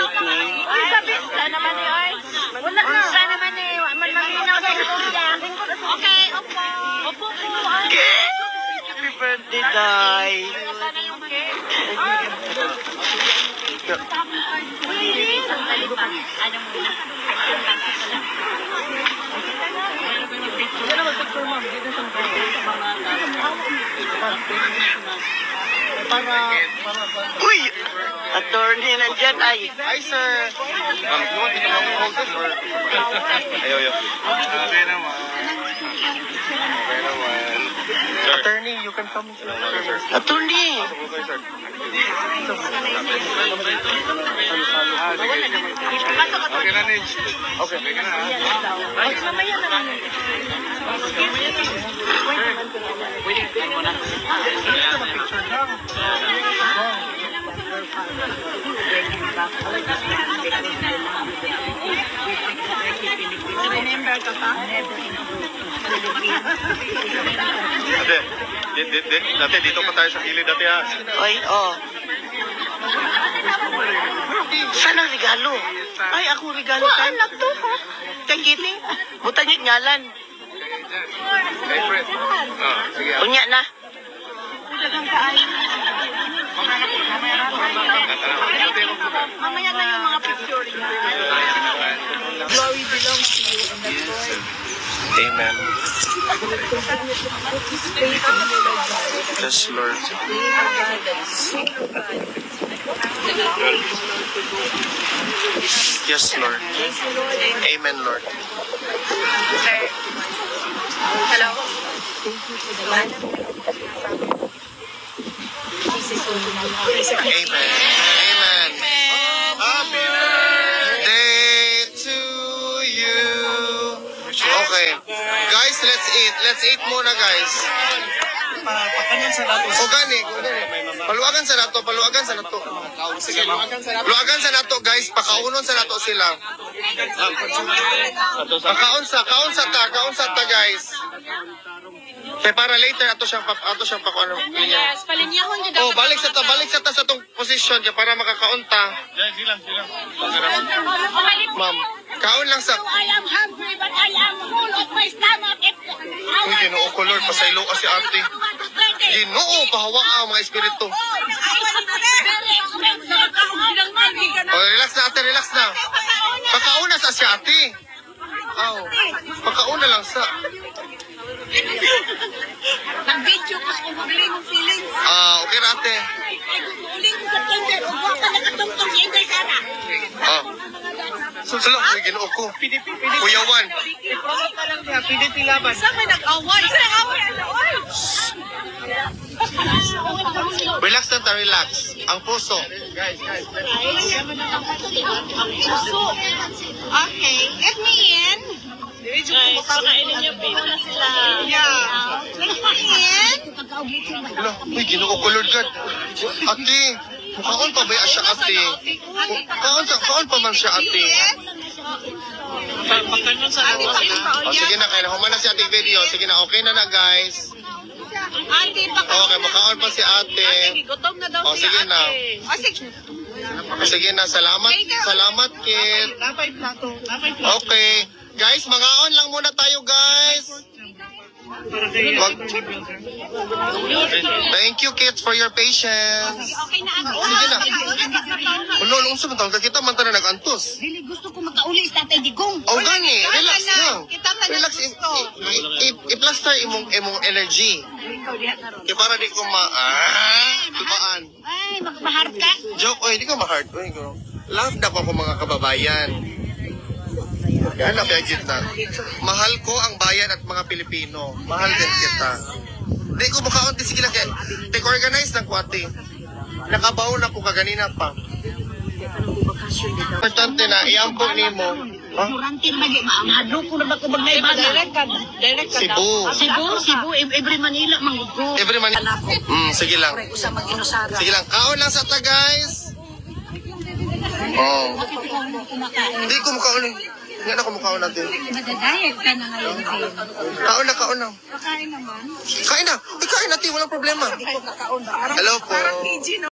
cute ni. Ay, sabi, sana naman eh, ay. Wala na. Sana naman eh, malinaw sa kuya. Okay, opo. Opo po, ay. Happy birthday, Day. Sana yung cake. Ano muna? Uy! Attorney nandyan ay. Hi, sir. You want me to hold this or? Ayaw. Okay naman. Attorney, you can come. Attorney! Okay na, Nidge. Okay. Mamaya na lang. Remember ka pa? Dati, dito pa tayo sa kilid dati ha. Ay, oh. Saan ang regalo? Ay, ako regalo ka. Anak to, ha? Kay Kitty. Butangit ngalan. Hey, Fred. Sige. Unya na. Mamaya na yung mga picture niya. Glory belongs to you and the Lord. Amen. Yes, Lord. Yes, Lord. Amen, Lord. Hello? Amen. Amen. Happy birthday to you. Okay. Guys, let's eat. Let's eat muna, guys. O gani. Paluagan sa nato. Paluagan sa nato, guys. Pakaunon sa nato sila. Kaon sa ta, guys. Kaya para later ato siyang pakuano. Yes, palinyahon niyo Oh, balik sa ta sa tong position kaya para makakaunta. Silang. Ma'am, kaon lang sa. I am hungry but I am full of my stomach. Uy, Ginoo ko Lord, pasaylo kasi ate. Ginoo, pahawa ang mga espiritu. Oh, relax na ate, relax na. Pakauna sa siya ate. Aw, pakauna lang sa. Nag-video ko sa magaling ng feelings. Okay na ate. Uling ko sa Tinder. Huwag ka nakatungtong si Inday Sara. Salo, uy, Ginoo ko. Kuya Juan. Sa may nag-away. Relax na ta, relax. Ang puso. Okay. Let me in. Guys, pakainin niyo po na sila. Yeah. Let me in. Uy, Ginoo ko Lord God. Ate, mukhaon pa ba siya ate? Mukhaon pa man siya ate. Sige na, kaya humana si ate video. Sige na, okay na guys. Okay, mukhaon pa si ate. Gutom na daw Sige na. Sige na, salamat kid. Okay. Guys, mangaon lang muna tayo guys. Thank you kids for your patience. Okay na ako. Sige na. Ulo, unsa man tawag kita man tanan nagantos. Dili gusto ko makauli sa Tatay Digong. Oh gani, relax lang. Kita man Relax, i-plaster imong energy. Kaya para di ko tubaan. Ay, magmahar ka. Joke, oy, di ko ma-heart. Oy, ko. Love na ko mga kababayan. Kaya na kita. Mahal ko ang bayan at mga Pilipino. Mahal din kita. Di ko makaunti sige lang kaya. Take organize ng kwate. Nakabaw na ko kaganina pa. Importante na, iambog ni mo. Durante na mahadlo ko na ba ko magnay ba? Cebu, every Manila manggo. Every Manila. Sige lang. Sige lang. Kaon lang sa ta guys. Oh. Hindi ko makaon. Nga na kumakaon natin. Madadayag ka na ngayon, Zin. Kaon na. Pakain naman. Kain na. Kain natin. Walang problema. Hello po.